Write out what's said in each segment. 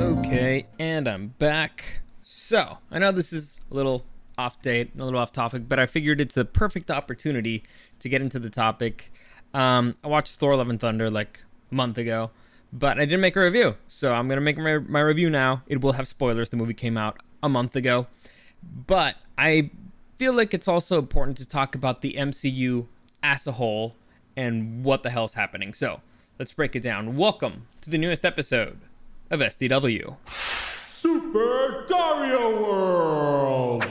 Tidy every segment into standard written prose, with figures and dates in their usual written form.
Okay, and I'm back. So, I know this is a little off date, a little off topic, but I figured it's a perfect opportunity to get into the topic. I watched Thor Love and Thunder like a month ago, but I didn't make a review. So I'm going to make my review now. It will have spoilers. The movie came out a month ago. But I feel like it's also important to talk about the MCU as a whole and what the hell's happening. So, let's break it down. Welcome to the newest episode of SDW. Super Dario World!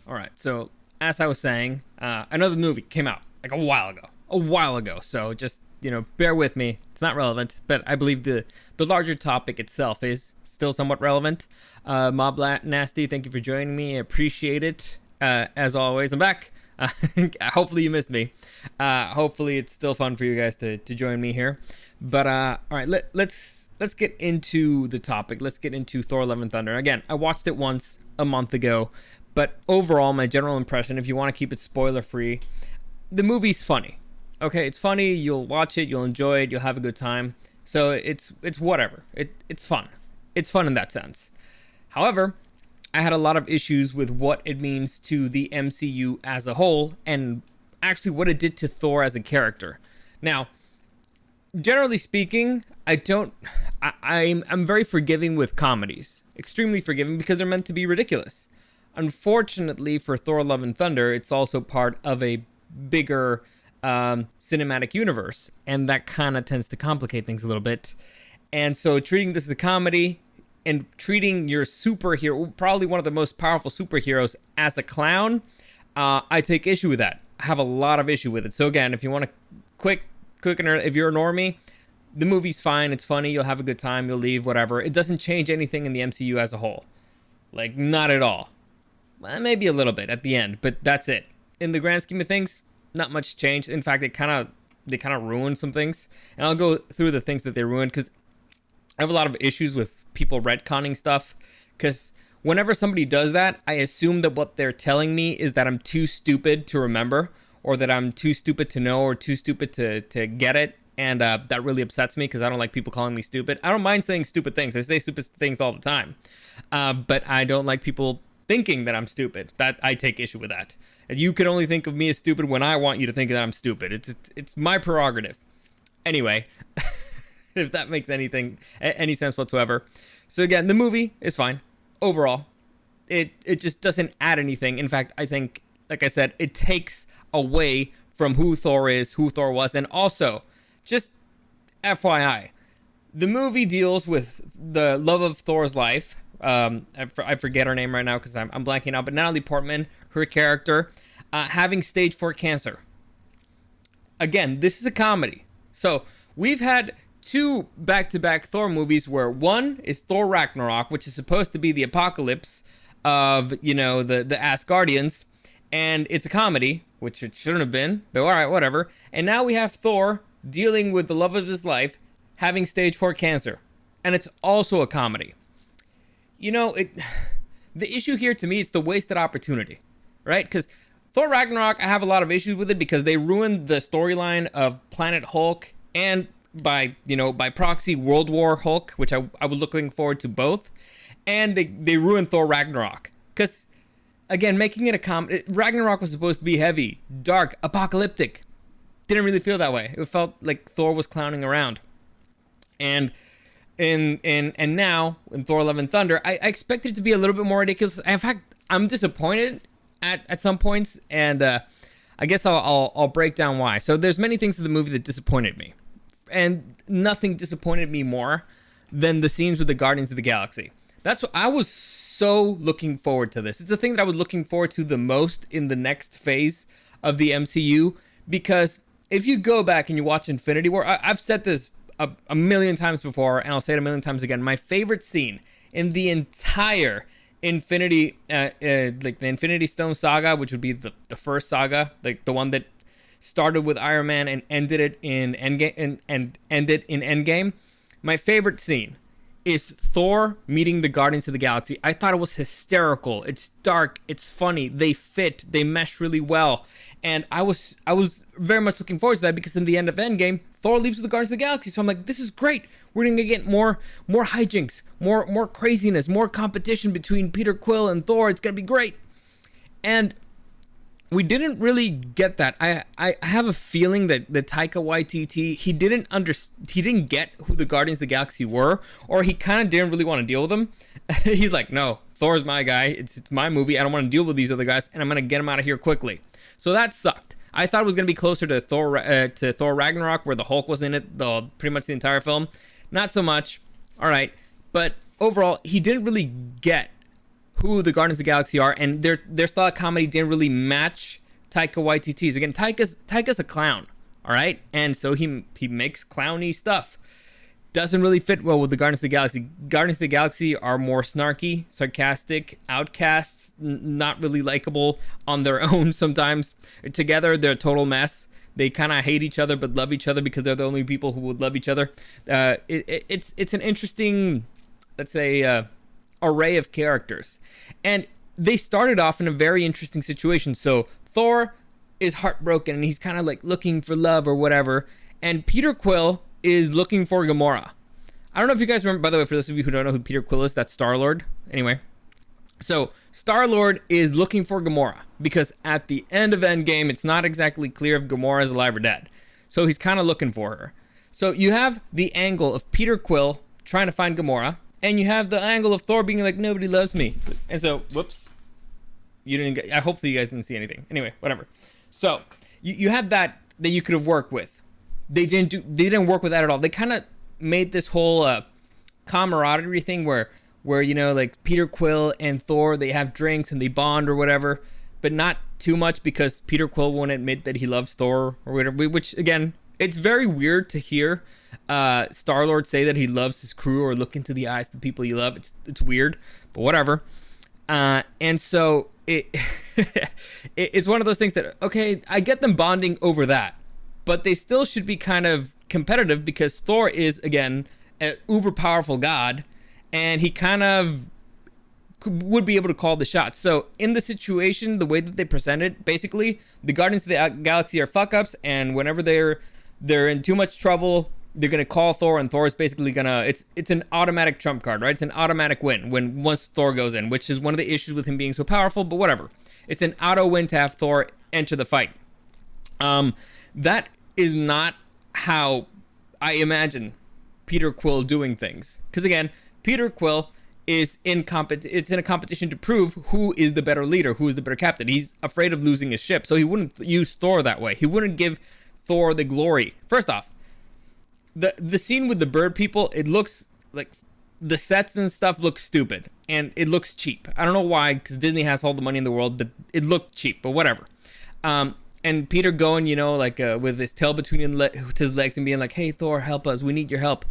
Alright, so as I was saying, I know the movie came out like a while ago, so just, bear with me. It's not relevant, but I believe the larger topic itself is still somewhat relevant. Mob Nasty, thank you for joining me. I appreciate it. As always, I'm back. Hopefully you missed me. Hopefully it's still fun for you guys to join me here. But all right, let's get into the topic. Let's get into Thor: Love and Thunder. Again, I watched it once a month ago, but overall, my general impression, if you want to keep it spoiler free, the movie's funny. Okay, it's funny. You'll watch it. You'll enjoy it. You'll have a good time. So it's whatever. It's fun. It's fun in that sense. However, I had a lot of issues with what it means to the MCU as a whole, and actually what it did to Thor as a character. Now, generally speaking, I'm very forgiving with comedies. Extremely forgiving because they're meant to be ridiculous. Unfortunately for Thor: Love and Thunder, it's also part of a bigger cinematic universe, and that kind of tends to complicate things a little bit. And so treating this as a comedy and treating your superhero, probably one of the most powerful superheroes, as a clown, I take issue with that. I have a lot of issue with it. So again, if you want to quick if you're a normie, the movie's fine, it's funny, you'll have a good time, you'll leave, whatever. It doesn't change anything in the MCU as a whole. Like, not at all. Well, maybe a little bit at the end, but that's it. In the grand scheme of things, not much changed. In fact, they kind of ruined some things, and I'll go through the things that they ruined because I have a lot of issues with people retconning stuff. Because whenever somebody does that, I assume that what they're telling me is that I'm too stupid to remember, or that I'm too stupid to know, or too stupid to get it, and that really upsets me because I don't like people calling me stupid. I don't mind saying stupid things. I say stupid things all the time, but I don't like people thinking that I'm stupid. That I take issue with that. You can only think of me as stupid when I want you to think that I'm stupid. It's my prerogative. Anyway, if that makes any sense whatsoever. So again, the movie is fine overall. It just doesn't add anything. In fact, I think, like I said, it takes away from who Thor is, who Thor was, and also, just FYI, the movie deals with the love of Thor's life. I forget her name right now because I'm blanking out, but Natalie Portman, her character, having stage 4 cancer. Again, this is a comedy. So we've had 2 back-to-back Thor movies where one is Thor Ragnarok, which is supposed to be the apocalypse of, the Asgardians, and it's a comedy, which it shouldn't have been, but alright, whatever. And now we have Thor dealing with the love of his life, having stage 4 cancer, and it's also a comedy. The issue here to me, it's the wasted opportunity, right? Because Thor Ragnarok, I have a lot of issues with it because they ruined the storyline of Planet Hulk and by proxy World War Hulk, which I was looking forward to both. And they ruined Thor Ragnarok. Because, again, making it a comedy, Ragnarok was supposed to be heavy, dark, apocalyptic. Didn't really feel that way. It felt like Thor was clowning around. And now in Thor: Love and Thunder, I expected it to be a little bit more ridiculous. In fact, I'm disappointed at some points, and I guess I'll break down why. So there's many things in the movie that disappointed me, and nothing disappointed me more than the scenes with the Guardians of the Galaxy. That's what I was so looking forward to. This it's the thing that I was looking forward to the most in the next phase of the MCU, because if you go back and you watch Infinity War, I've said this a million times before, and I'll say it a million times again. My favorite scene in the entire Infinity, like the Infinity Stone saga, which would be the first saga, like the one that started with Iron Man and ended it in Endgame. And ended in Endgame. My favorite scene is Thor meeting the Guardians of the Galaxy. I thought it was hysterical. It's dark, it's funny, they fit, they mesh really well. And I was very much looking forward to that, because in the end of Endgame, Thor leaves with the Guardians of the Galaxy. So I'm like, this is great. We're gonna get more hijinks, more craziness, more competition between Peter Quill and Thor. It's gonna be great. And we didn't really get that. I have a feeling that the Taika Waititi, he didn't get who the Guardians of the Galaxy were, or he kind of didn't really want to deal with them. He's like, no, Thor's my guy. It's my movie. I don't want to deal with these other guys, and I'm gonna get him out of here quickly. So that sucked. I thought it was gonna be closer to Thor Ragnarok, where the Hulk was in it pretty much the entire film. Not so much. All right, but overall, he didn't really get who the Guardians of the Galaxy are, and their style of comedy didn't really match Taika Waititi's. Again, Taika's a clown, all right, and so he makes clowny stuff. Doesn't really fit well with the Guardians of the Galaxy. Guardians of the Galaxy are more snarky, sarcastic, outcasts, not really likable on their own sometimes. Together, they're a total mess. They kind of hate each other but love each other because they're the only people who would love each other. It's an interesting, let's say, array of characters. And they started off in a very interesting situation. So Thor is heartbroken and he's kind of like looking for love or whatever. And Peter Quill is looking for Gamora. I don't know if you guys remember, by the way, for those of you who don't know who Peter Quill is, that's Star-Lord. Anyway, so Star-Lord is looking for Gamora because at the end of Endgame, it's not exactly clear if Gamora is alive or dead. So he's kind of looking for her. So you have the angle of Peter Quill trying to find Gamora, and you have the angle of Thor being like, nobody loves me. And so, whoops. You didn't get, I hope that you guys didn't see anything. Anyway, whatever. So you had that you could have worked with. They didn't work with that at all. They kind of made this whole camaraderie thing where you know, like Peter Quill and Thor, they have drinks and they bond or whatever, but not too much because Peter Quill won't admit that he loves Thor or whatever, which again, it's very weird to hear Star-Lord say that he loves his crew or look into the eyes of the people you love. It's weird, but whatever. And so it's one of those things that, okay, I get them bonding over that, but they still should be kind of competitive because Thor is, again, an uber powerful god, and he kind of would be able to call the shots. So in the situation, the way that they present it, basically, the Guardians of the Galaxy are fuck-ups, and whenever they're in too much trouble, they're gonna call Thor, and Thor is basically gonna, it's an automatic trump card, right? It's an automatic win once Thor goes in, which is one of the issues with him being so powerful, but whatever. It's an auto win to have Thor enter the fight. That is not how I imagine Peter Quill doing things. Because again, Peter Quill is in a competition to prove who is the better leader, who is the better captain. He's afraid of losing his ship, so he wouldn't use Thor that way. He wouldn't give Thor the glory. First off, the scene with the bird people, it looks like the sets and stuff look stupid and it looks cheap. I don't know why, because Disney has all the money in the world, but it looked cheap, but whatever. And Peter going, you know, like with his tail between his legs and being like, "Hey Thor, help us! We need your help."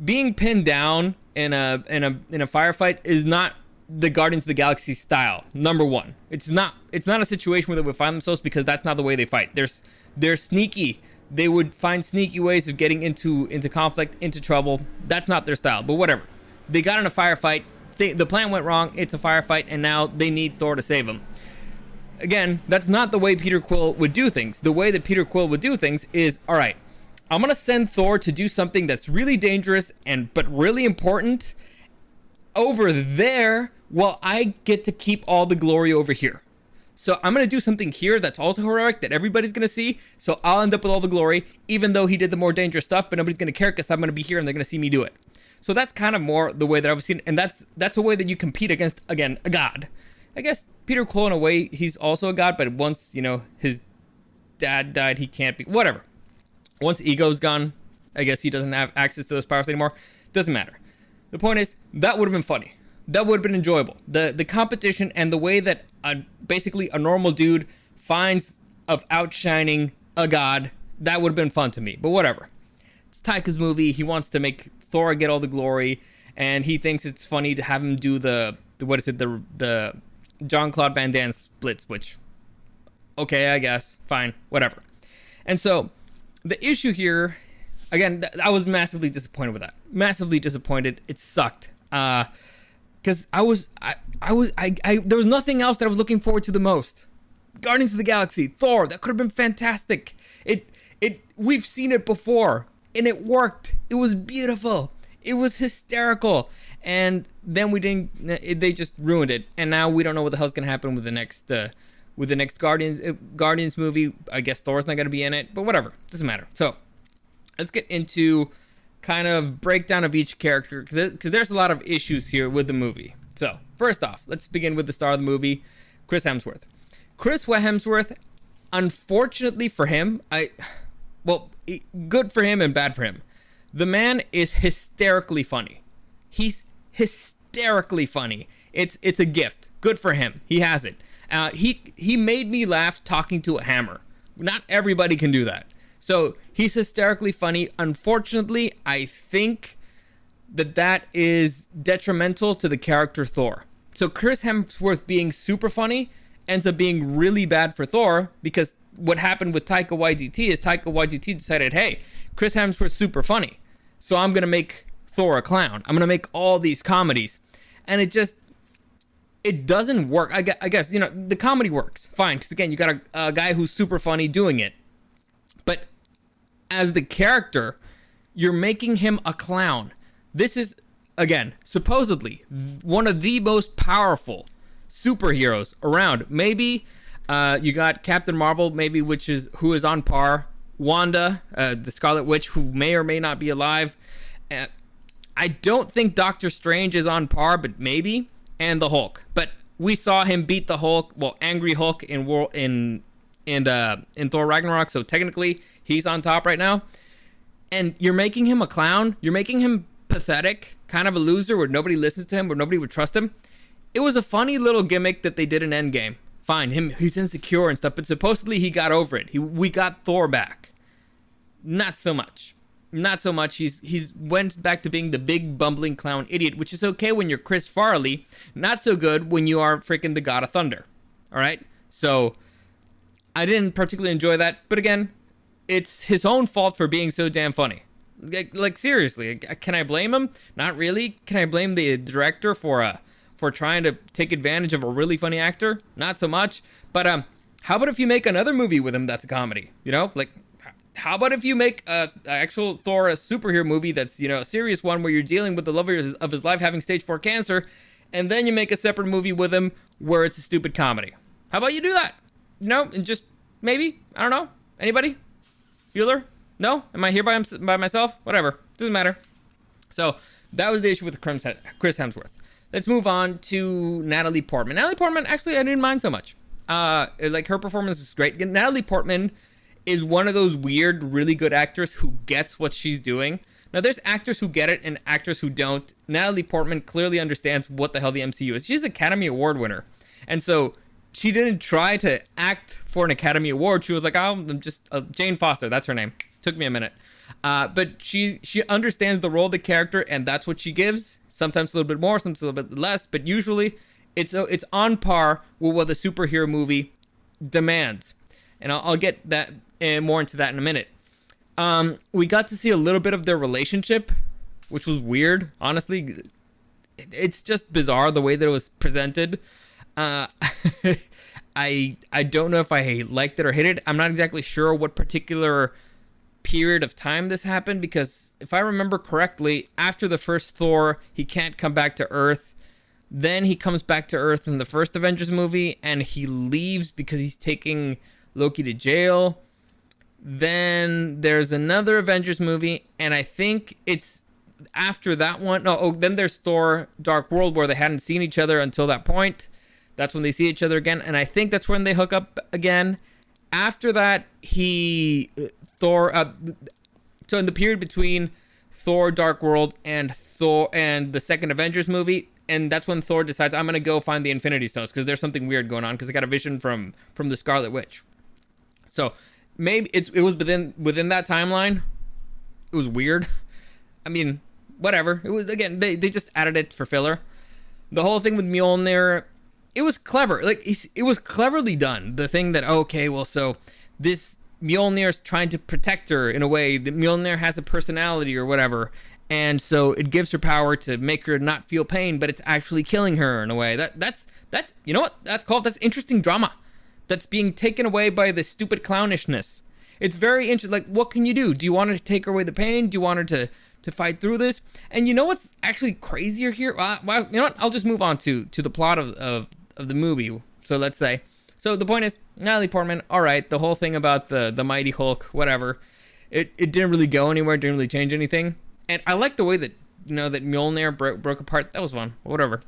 Being pinned down in a firefight is not the Guardians of the Galaxy style. Number one, it's not a situation where they would find themselves, because that's not the way they fight. They're sneaky. They would find sneaky ways of getting into conflict, into trouble. That's not their style, but whatever. They got in a firefight. The plan went wrong. It's a firefight, and now they need Thor to save them. Again, that's not the way Peter Quill would do things. The way that Peter Quill would do things is, all right, I'm going to send Thor to do something that's really dangerous but really important over there, while I get to keep all the glory over here. So I'm going to do something here that's also heroic that everybody's going to see. So I'll end up with all the glory, even though he did the more dangerous stuff, but nobody's going to care because I'm going to be here and they're going to see me do it. So that's kind of more the way that I've seen it. And that's a way that you compete against, again, a god. I guess Peter Quill, in a way, he's also a god, but once, you know, his dad died, he can't be, whatever. Once Ego's gone, I guess he doesn't have access to those powers anymore. Doesn't matter. The point is, that would have been funny. That would have been enjoyable. The competition and the way that basically a normal dude finds of outshining a god, that would have been fun to me. But whatever. It's Taika's movie. He wants to make Thor get all the glory, and he thinks it's funny to have him do the Jean-Claude Van Damme splits, which, okay, I guess, fine, whatever. And so the issue here, again, I was massively disappointed with that. Massively disappointed. It sucked. Because there was nothing else that I was looking forward to the most. Guardians of the Galaxy, Thor, that could have been fantastic. We've seen it before, and it worked. It was beautiful. It was hysterical. And then they just ruined it. And now we don't know what the hell's gonna happen with the next Guardians movie. I guess Thor's not gonna be in it, but whatever, doesn't matter. So let's get into kind of breakdown of each character, because there's a lot of issues here with the movie. So first off, let's begin with the star of the movie, Chris Hemsworth. Chris Hemsworth, unfortunately for him, good for him and bad for him. The man is hysterically funny. He's hysterically funny. It's a gift. Good for him. He has it. He made me laugh talking to a hammer. Not everybody can do that. So he's hysterically funny. Unfortunately, I think that is detrimental to the character Thor. So Chris Hemsworth being super funny ends up being really bad for Thor, because what happened with Taika Waititi is Taika Waititi decided, hey, Chris Hemsworth's super funny, so I'm going to make Thor a clown. I'm going to make all these comedies. And it doesn't work. I guess, the comedy works fine, because again, you got a guy who's super funny doing it. But as the character, you're making him a clown. This is, again, supposedly one of the most powerful superheroes around. Maybe you got Captain Marvel, maybe, who is on par. Wanda, the Scarlet Witch, who may or may not be alive. I don't think Doctor Strange is on par, but maybe. And the Hulk. But we saw him beat the Hulk, Angry Hulk in Thor Ragnarok, so technically he's on top right now. And you're making him a clown. You're making him pathetic, kind of a loser where nobody listens to him, where nobody would trust him. It was a funny little gimmick that they did in Endgame. Fine, he's insecure and stuff, but supposedly he got over it. We got Thor back. Not so much. Not so much. He's went back to being the big bumbling clown idiot, which is okay when you're Chris Farley. Not so good when you are freaking the God of Thunder. All right? So I didn't particularly enjoy that, but again, it's his own fault for being so damn funny. Like seriously, can I blame him? Not really. Can I blame the director for trying to take advantage of a really funny actor? Not so much. But how about if you make another movie with him that's a comedy? How about if you make a actual Thor, a superhero movie that's, a serious one where you're dealing with the love of his life having stage 4 cancer, and then you make a separate movie with him where it's a stupid comedy? How about you do that? And just maybe, I don't know. Anybody? Bueller? No? Am I here by myself? Whatever. Doesn't matter. So that was the issue with Chris Hemsworth. Let's move on to Natalie Portman. Natalie Portman, actually, I didn't mind so much. Her performance is great. Natalie Portman is one of those weird, really good actors who gets what she's doing. Now, there's actors who get it and actors who don't. Natalie Portman clearly understands what the hell the MCU is. She's an Academy Award winner. And so she didn't try to act for an Academy Award. She was like, oh, I'm just Jane Foster. That's her name. Took me a minute. But she understands the role of the character, and that's what she gives. Sometimes a little bit more, sometimes a little bit less. But usually it's on par with what the superhero movie demands. And I'll get that more into that in a minute. We got to see a little bit of their relationship, which was weird. Honestly, it's just bizarre the way that it was presented. I don't know if I liked it or hated it. I'm not exactly sure what particular period of time this happened, because if I remember correctly, after the first Thor, he can't come back to Earth. Then he comes back to Earth in the first Avengers movie, and he leaves because he's taking Loki to jail. Then there's another Avengers movie, and I think it's after that one. Then there's Thor Dark World, where they hadn't seen each other until that point. That's when they see each other again, and I think that's when they hook up again. After that, so in the period between Thor Dark World and the second Avengers movie, and that's when Thor decides, I'm going to go find the Infinity Stones, because there's something weird going on, because I got a vision from the Scarlet Witch. So maybe it was within that timeline. It was weird. I mean, whatever. It was, again, they just added it for filler. The whole thing with Mjolnir, it was clever. It was cleverly done. The thing that, okay, well, so this Mjolnir's trying to protect her in a way. That Mjolnir has a personality or whatever. And so it gives her power to make her not feel pain, but it's actually killing her in a way. That's you know what that's called? That's interesting drama. That's being taken away by the stupid clownishness. It's very interesting. Like, what can you do? Do you want her to take away the pain? Do you want her to fight through this? And you know what's actually crazier here? Well, you know what? I'll just move on to the plot of the movie. So let's say. So the point is, Natalie Portman, all right, the whole thing about the Mighty Hulk, whatever, it didn't really go anywhere, didn't really change anything. And I like the way that, you know, that Mjolnir broke apart. That was fun. Whatever.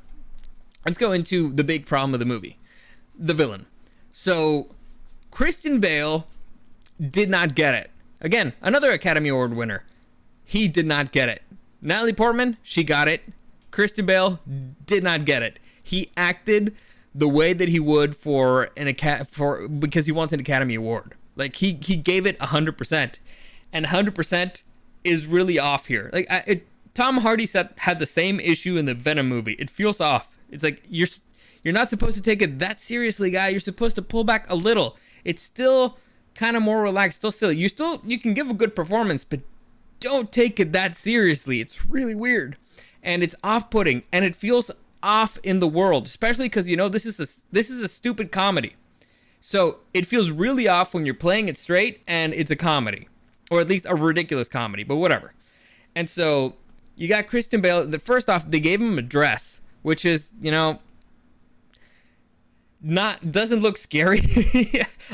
Let's go into the big problem of the movie. The villain. So, Christian Bale did not get it. Again, another Academy Award winner. He did not get it. Natalie Portman, she got it. Christian Bale did not get it. He acted the way that he would because he wants an Academy Award. Like, he gave it 100%. And 100% is really off here. Like, Tom Hardy had the same issue in the Venom movie. It feels off. It's like you're not supposed to take it that seriously, guy. You're supposed to pull back a little. It's still kind of more relaxed, still silly. You can give a good performance, but don't take it that seriously. It's really weird, and it's off-putting, and it feels off in the world, especially because, you know, this is a stupid comedy. So it feels really off when you're playing it straight and it's a comedy. Or at least a ridiculous comedy, but whatever. And so you got Christian Bale. First off, they gave him a dress, which is, you know, doesn't look scary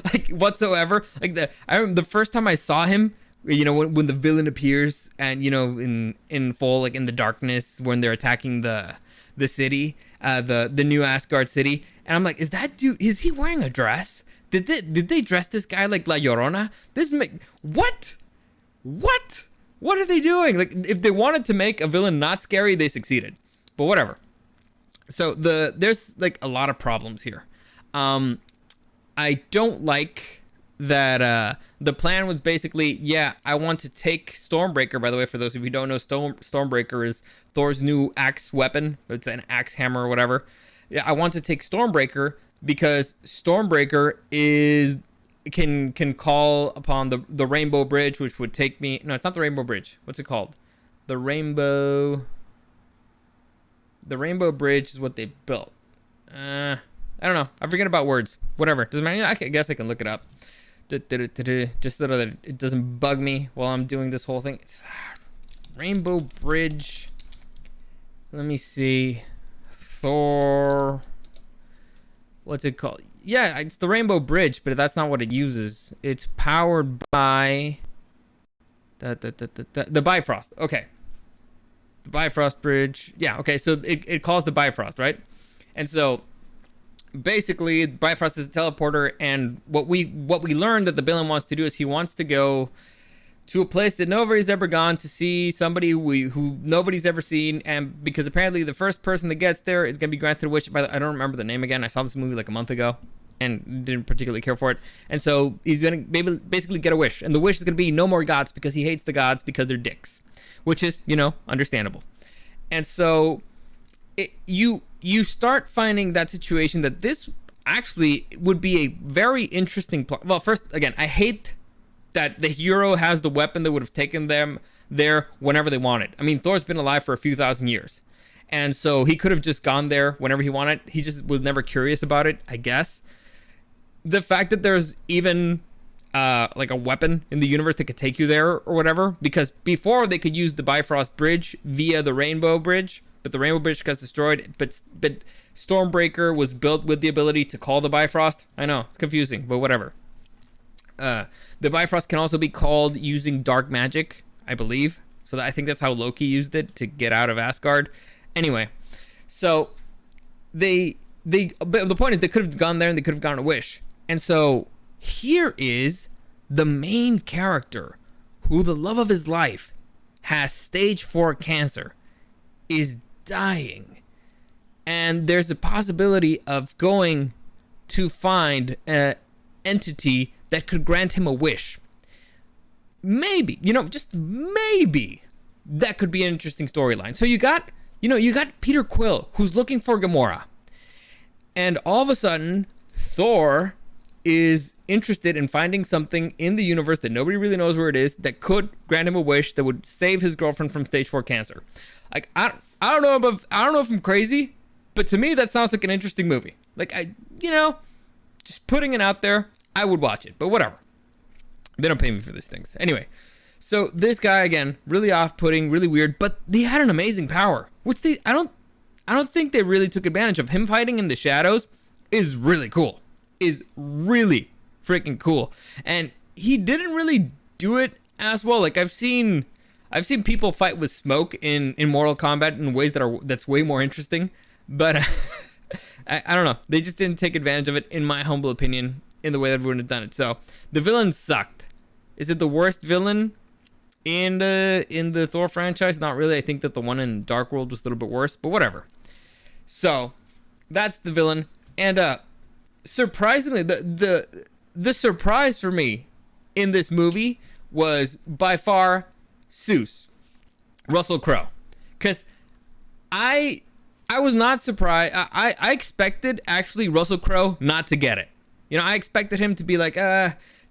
like whatsoever. Like I remember the first time I saw him, you know, when the villain appears and, you know, in full, like in the darkness when they're attacking the city, the new Asgard city, and I'm like, is he wearing a dress? Did they dress this guy like La Llorona? What are they doing? Like, if they wanted to make a villain not scary, they succeeded. But whatever. So there's like a lot of problems here. I don't like that the plan was basically, yeah, I want to take Stormbreaker. By the way, for those of you who don't know, Stormbreaker is Thor's new axe weapon. It's an axe hammer or whatever. Yeah, I want to take Stormbreaker because Stormbreaker can call upon the Rainbow Bridge, which would take me. No, it's not the Rainbow Bridge. What's it called? The Rainbow Bridge is what they built. I don't know. I forget about words. Whatever. Doesn't matter. I guess I can look it up. Just so that it doesn't bug me while I'm doing this whole thing. It's Rainbow Bridge. Let me see. Thor. What's it called? Yeah, it's the Rainbow Bridge, but that's not what it uses. It's powered by the Bifrost. Okay. The Bifrost Bridge. Yeah, okay, so it calls the Bifrost, right? And so basically Bifrost is a teleporter, and what we learned that the villain wants to do is he wants to go to a place that nobody's ever gone to see somebody who nobody's ever seen, and because apparently the first person that gets there is going to be granted a wish. I don't remember the name again. I saw this movie like a month ago and didn't particularly care for it. And so he's going to basically get a wish, and the wish is going to be no more gods because he hates the gods because they're dicks, which is, you know, understandable. And so you start finding that situation that this actually would be a very interesting plot. Well, first, again, I hate that the hero has the weapon that would have taken them there whenever they wanted. I mean, Thor's been alive for a few thousand years, and so he could have just gone there whenever he wanted. He just was never curious about it, I guess. The fact that there's even like a weapon in the universe that could take you there or whatever, because before they could use the Bifrost Bridge via the Rainbow Bridge, but the Rainbow Bridge got destroyed. But Stormbreaker was built with the ability to call the Bifrost. I know, it's confusing, but whatever. The Bifrost can also be called using dark magic, I believe. So I think that's how Loki used it to get out of Asgard. Anyway, so but the point is they could have gone there and they could have gotten a wish. And so here is the main character who the love of his life has stage 4 cancer, is dying. And there's a possibility of going to find an entity that could grant him a wish. Maybe, just maybe that could be an interesting storyline. So you got Peter Quill, who's looking for Gamora. And all of a sudden, Thor is interested in finding something in the universe that nobody really knows where it is that could grant him a wish that would save his girlfriend from stage 4 cancer. Like, I don't know if I'm crazy, but to me that sounds like an interesting movie. Like, just putting it out there, I would watch it, but whatever. They don't pay me for these things. Anyway, so this guy, again, really off-putting, really weird, but they had an amazing power, which I don't think they really took advantage of. Him fighting in the shadows is really cool. Is really freaking cool. And he didn't really do it as well. Like, I've seen people fight with smoke in Mortal Kombat in ways that's way more interesting, but I don't know. They just didn't take advantage of it, in my humble opinion, in the way that everyone had done it. So the villain sucked. Is it the worst villain in the Thor franchise? Not really. I think that the one in Dark World was a little bit worse, but whatever. So that's the villain. And surprisingly, the surprise for me in this movie was by far Zeus, Russell Crowe, because I was not surprised. I expected actually Russell Crowe not to get it. I expected him to be like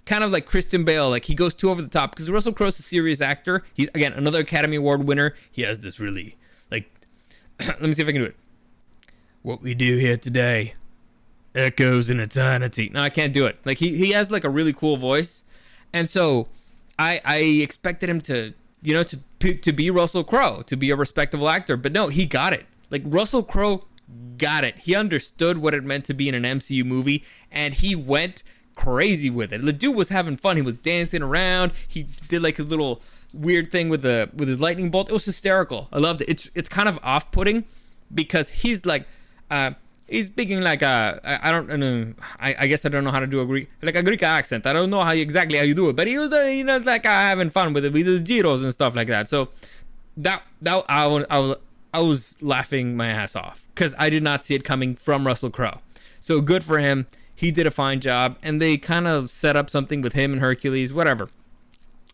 kind of like Christian Bale, like he goes too over the top, because Russell Crowe's a serious actor. He's, again, another Academy Award winner. He has this really, like, let me see if I can do it. What we do here today echoes in eternity. No, I can't do it. Like, he has like a really cool voice, and so I expected him to be Russell Crowe, to be a respectable actor, but no, he got it. Like, Russell Crowe got it. He understood what it meant to be in an MCU movie, and he went crazy with it. The dude was having fun. He was dancing around. He did like his little weird thing with his lightning bolt. It was hysterical. I loved it. It's kind of off-putting because he's like he's speaking like I don't know. I guess I don't know how to do a Greek accent. I don't know exactly how you do it, but he was like having fun with it with his gyros and stuff like that. So that I was laughing my ass off because I did not see it coming from Russell Crowe. So good for him. He did a fine job, and they kind of set up something with him and Hercules, whatever.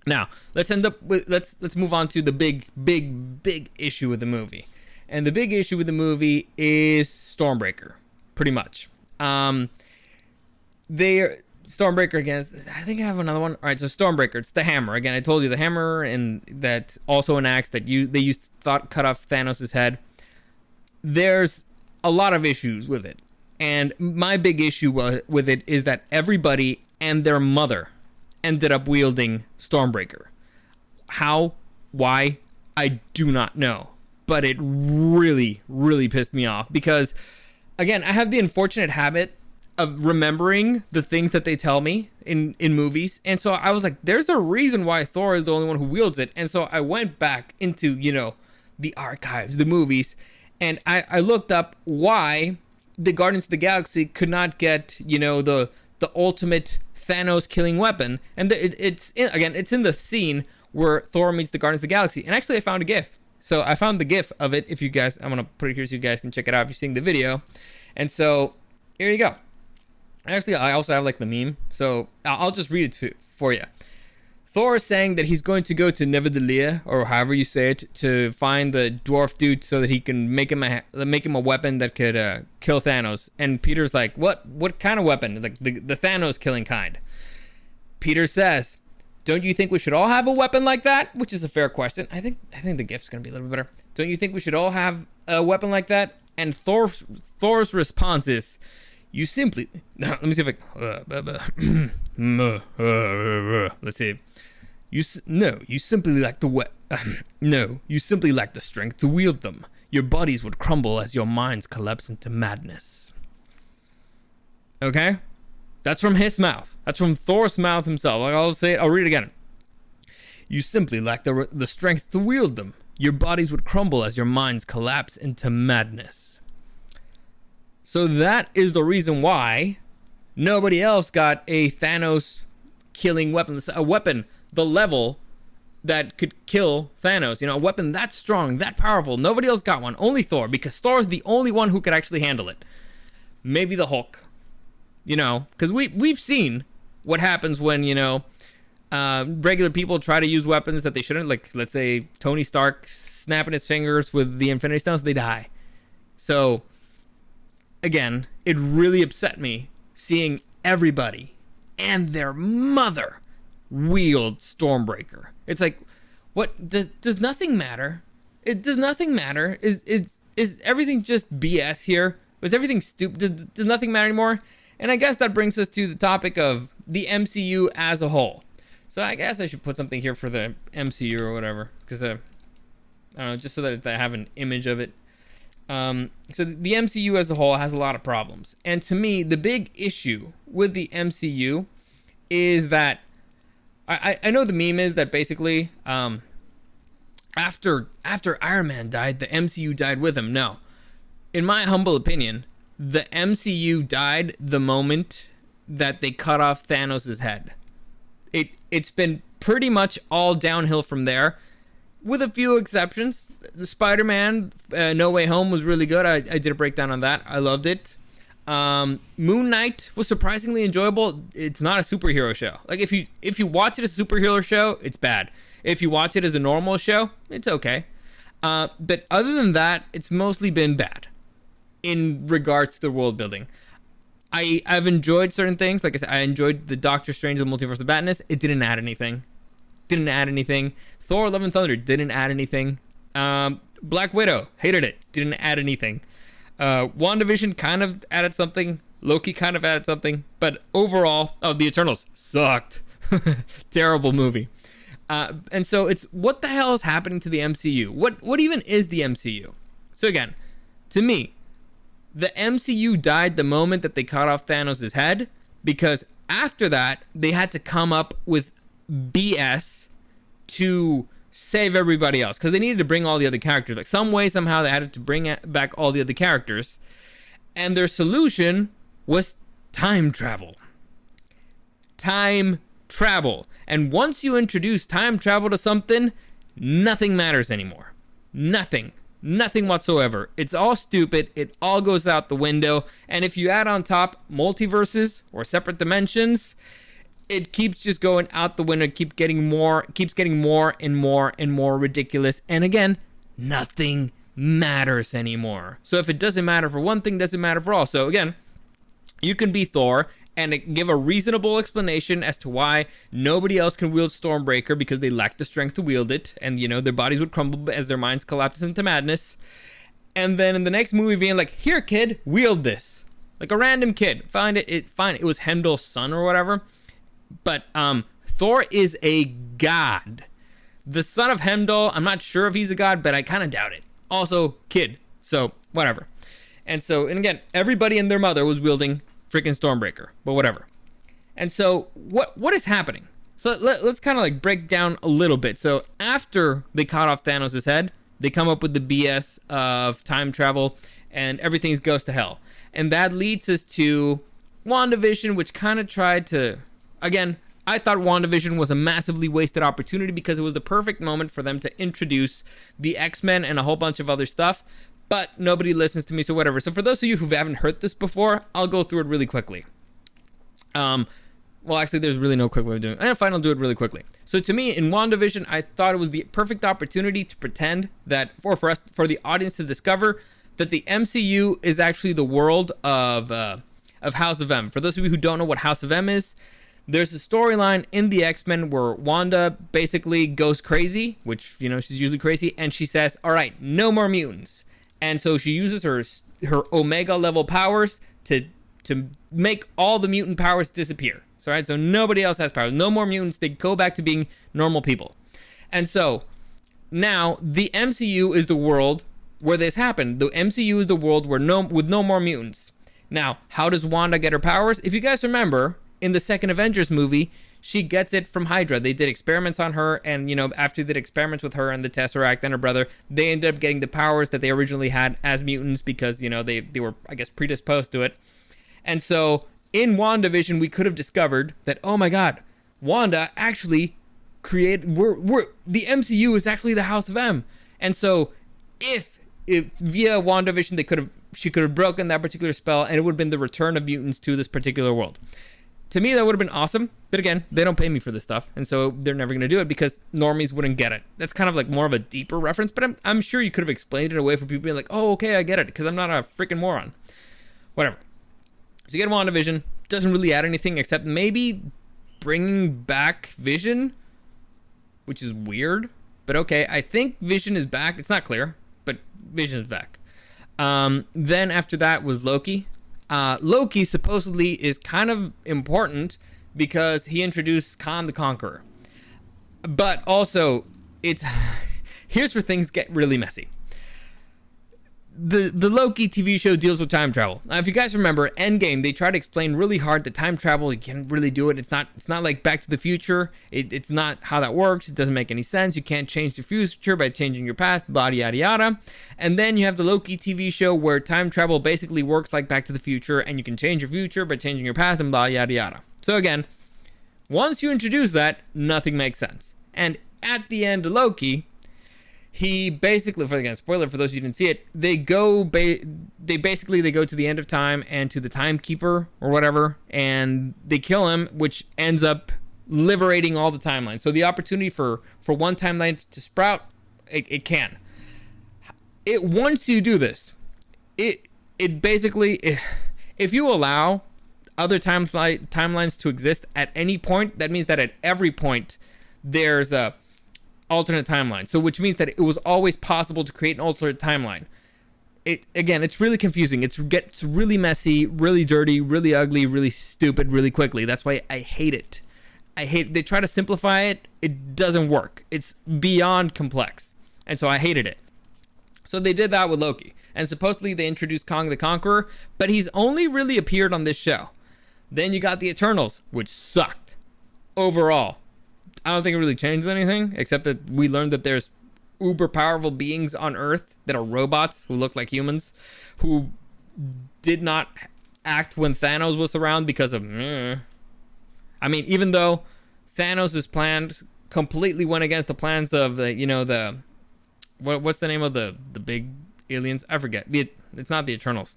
Now, let's move on to the big issue with the movie. And the big issue with the movie is Stormbreaker, pretty much. Stormbreaker again. I think I have another one. All right, so Stormbreaker, it's the hammer. Again, I told you the hammer, and that also an axe that they used to cut off Thanos' head. There's a lot of issues with it. And my big issue with it is that everybody and their mother ended up wielding Stormbreaker. How? Why? I do not know. But it really, really pissed me off because, again, I have the unfortunate habit of remembering the things that they tell me in movies. And so I was like, there's a reason why Thor is the only one who wields it. And so I went back into, the archives, the movies, and I looked up why the Guardians of the Galaxy could not get, the ultimate Thanos killing weapon. And it's in the scene where Thor meets the Guardians of the Galaxy. And actually I found a GIF. So I found the GIF of it. If you guys, I'm going to put it here so you guys can check it out if you're seeing the video. And so here you go. Actually, I also have like the meme. So I'll just read it for you. Thor is saying that he's going to go to Nidavellir, or however you say it, to find the dwarf dude so that he can make him a weapon that could kill Thanos. And Peter's like, what kind of weapon? It's like the Thanos killing kind. Peter says, don't you think we should all have a weapon like that? Which is a fair question. I think the GIF's going to be a little bit better. Don't you think we should all have a weapon like that? And Thor's response is, you simply... Let me see if I... Let's see. You simply lack the strength to wield them. Your bodies would crumble as your minds collapse into madness. Okay? That's from his mouth. That's from Thor's mouth himself. I'll read it again. You simply lack the strength to wield them. Your bodies would crumble as your minds collapse into madness. So that is the reason why nobody else got a Thanos killing weapon. A weapon the level that could kill Thanos. A weapon that strong, that powerful. Nobody else got one. Only Thor, because Thor is the only one who could actually handle it. Maybe the Hulk. Because we've seen what happens when, regular people try to use weapons that they shouldn't. Like, let's say Tony Stark snapping his fingers with the Infinity Stones, they die. So, again, it really upset me seeing everybody and their mother wield Stormbreaker. It's like, what does nothing matter? It does nothing matter. Is everything just BS here? Was everything stupid? Does nothing matter anymore? And I guess that brings us to the topic of the MCU as a whole. So I guess I should put something here for the MCU or whatever, because I don't know, just so that I have an image of it. So the MCU as a whole has a lot of problems, and to me, the big issue with the MCU is that I know the meme is that basically after Iron Man died, the MCU died with him. No, in my humble opinion, the MCU died the moment that they cut off Thanos' head. It's been pretty much all downhill from there, with a few exceptions. The Spider-Man No Way Home was really good. I did a breakdown on that. I loved it. Moon Knight was surprisingly enjoyable. It's not a superhero show. Like, if you watch it as a superhero show, it's bad. If you watch it as a normal show, it's okay. But other than that, it's mostly been bad in regards to the world building. I've enjoyed certain things. Like I said, I enjoyed the Doctor Strange and the Multiverse of Madness. It didn't add anything. Thor: Love and Thunder didn't add anything. Black Widow, hated it. Didn't add anything. WandaVision kind of added something. Loki kind of added something. But overall, The Eternals sucked. Terrible movie. And so it's, what the hell is happening to the MCU? What even is the MCU? So again, to me, the MCU died the moment that they cut off Thanos' head, because after that, they had to come up with BS to save everybody else, because they needed to bring all the other characters. Like, some way, somehow, they had to bring back all the other characters. And their solution was time travel. Time travel. And once you introduce time travel to something, nothing matters anymore. Nothing whatsoever. It's all stupid. It all goes out the window. And if you add on top multiverses or separate dimensions, it keeps just going out the window. Keeps getting more and more ridiculous. And again, nothing matters anymore. So if it doesn't matter for one thing, it doesn't matter for all. So again, you can be Thor and give a reasonable explanation as to why nobody else can wield Stormbreaker, because they lack the strength to wield it, and their bodies would crumble as their minds collapse into madness. And then in the next movie being like, here kid, wield this. Like a random kid. Fine, it was Heimdall's son or whatever. But Thor is a god. The son of Heimdall, I'm not sure if he's a god, but I kind of doubt it. Also, kid. So, whatever. And again, everybody and their mother was wielding freaking Stormbreaker, but whatever. And so what is happening? So let's kind of like break down a little bit. So after they cut off Thanos' head, they come up with the BS of time travel, and everything goes to hell. And that leads us to WandaVision, which kind of tried to, again, I thought WandaVision was a massively wasted opportunity, because it was the perfect moment for them to introduce the X-Men and a whole bunch of other stuff. But nobody listens to me, so whatever. So for those of you who haven't heard this before, I'll go through it really quickly. Well, actually, there's really no quick way of doing it. And fine, I'll do it really quickly. So to me, in WandaVision, I thought it was the perfect opportunity to pretend that, for the audience to discover that the MCU is actually the world of House of M. For those of you who don't know what House of M is, there's a storyline in the X-Men where Wanda basically goes crazy, which, she's usually crazy, and she says, all right, no more mutants. And so she uses her Omega level powers to make all the mutant powers disappear. So, right? So nobody else has powers. No more mutants. They go back to being normal people. And so now the MCU is the world where this happened. The MCU is the world with no more mutants. Now, how does Wanda get her powers? If you guys remember, in the second Avengers movie, she gets it from Hydra. They did experiments on her, and after they did experiments with her and the Tesseract and her brother, they ended up getting the powers that they originally had as mutants, because they were, I guess, predisposed to it. And so in WandaVision, we could have discovered that, oh my god, Wanda actually created, the MCU is actually the House of M. And so if via WandaVision she could have broken that particular spell, and it would have been the return of mutants to this particular world. To me, that would have been awesome. But again, they don't pay me for this stuff, and so they're never going to do it, because normies wouldn't get it. That's kind of like more of a deeper reference, but I'm sure you could have explained it away for people being like, oh, okay, I get it, because I'm not a freaking moron. Whatever. So you get WandaVision, doesn't really add anything except maybe bringing back Vision, which is weird. But okay, I think Vision is back. It's not clear, but Vision is back. Then after that was Loki. Loki supposedly is kind of important because he introduced Khan the Conqueror. But also, here's where things get really messy. The Loki TV show deals with time travel. Now, if you guys remember, Endgame, they try to explain really hard that time travel, you can't really do it. It's not like Back to the Future. It's not how that works. It doesn't make any sense. You can't change the future by changing your past, blah, yada, yada. And then you have the Loki TV show where time travel basically works like Back to the Future, and you can change your future by changing your past and blah, yada, yada. So again, once you introduce that, nothing makes sense. And at the end of Loki, he basically, again, spoiler for those who didn't see it, they go to the end of time and to the timekeeper or whatever, and they kill him, which ends up liberating all the timelines. So the opportunity for one timeline to sprout, it can. Once you do this, it basically, if you allow other timelines to exist at any point, that means that at every point there's a alternate timeline. So which means that it was always possible to create an alternate timeline. It's really confusing. It gets really messy, really dirty, really ugly, really stupid, really quickly. That's why I hate it. They try to simplify it. It doesn't work. It's beyond complex. And so I hated it. So they did that with Loki. And supposedly they introduced Kong the Conqueror, but he's only really appeared on this show. Then you got the Eternals, which sucked overall. I don't think it really changed anything, except that we learned that there's uber powerful beings on Earth that are robots who look like humans, who did not act when Thanos was around because of... I mean, even though Thanos' plans completely went against the plans of the, what's the name of the big aliens? I forget. It's not the Eternals.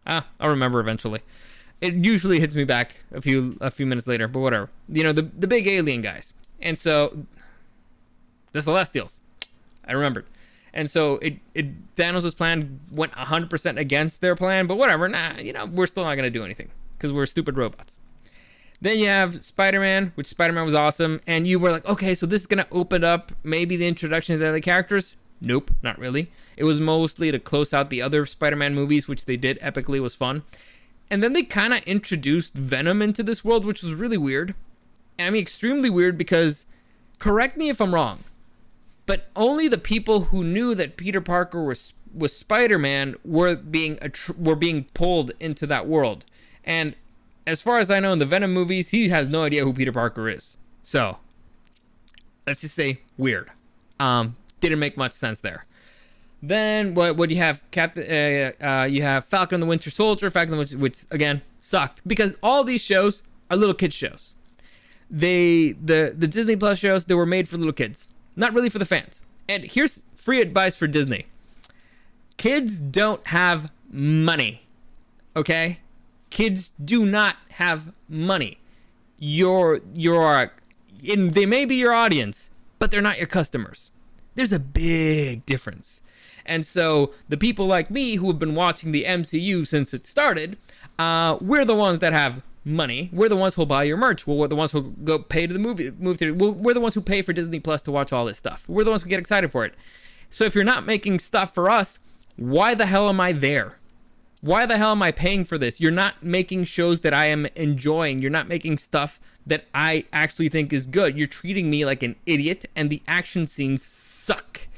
I'll remember eventually. It usually hits me back a few minutes later, but whatever. The big alien guys. And so, the Celestials, I remembered. And so, Thanos' plan went 100% against their plan, but whatever, we're still not going to do anything, because we're stupid robots. Then you have Spider-Man, which Spider-Man was awesome, and you were like, okay, so this is going to open up maybe the introduction to the other characters? Nope, not really. It was mostly to close out the other Spider-Man movies, which they did epically, was fun. And then they kind of introduced Venom into this world, which was really weird. I mean, extremely weird because, correct me if I'm wrong, but only the people who knew that Peter Parker was Spider-Man were being pulled into that world. And as far as I know, in the Venom movies, he has no idea who Peter Parker is. So, let's just say weird. Didn't make much sense there. Then what do you have? You have Falcon and the Winter Soldier, which again sucked because all these shows are little kids shows. The Disney Plus shows, they were made for little kids, not really for the fans. And here's free advice for Disney: kids don't have money. Okay, kids do not have money. They may be your audience, but they're not your customers. There's a big difference. And so the people like me who have been watching the MCU since it started, we're the ones that have money. We're the ones who'll buy your merch. We're the ones who go pay to the movie theater. We're the ones who pay for Disney Plus to watch all this stuff. We're the ones who get excited for it. So if you're not making stuff for us, why the hell am I there? Why the hell am I paying for this? You're not making shows that I am enjoying. You're not making stuff that I actually think is good. You're treating me like an idiot, and the action scenes suck.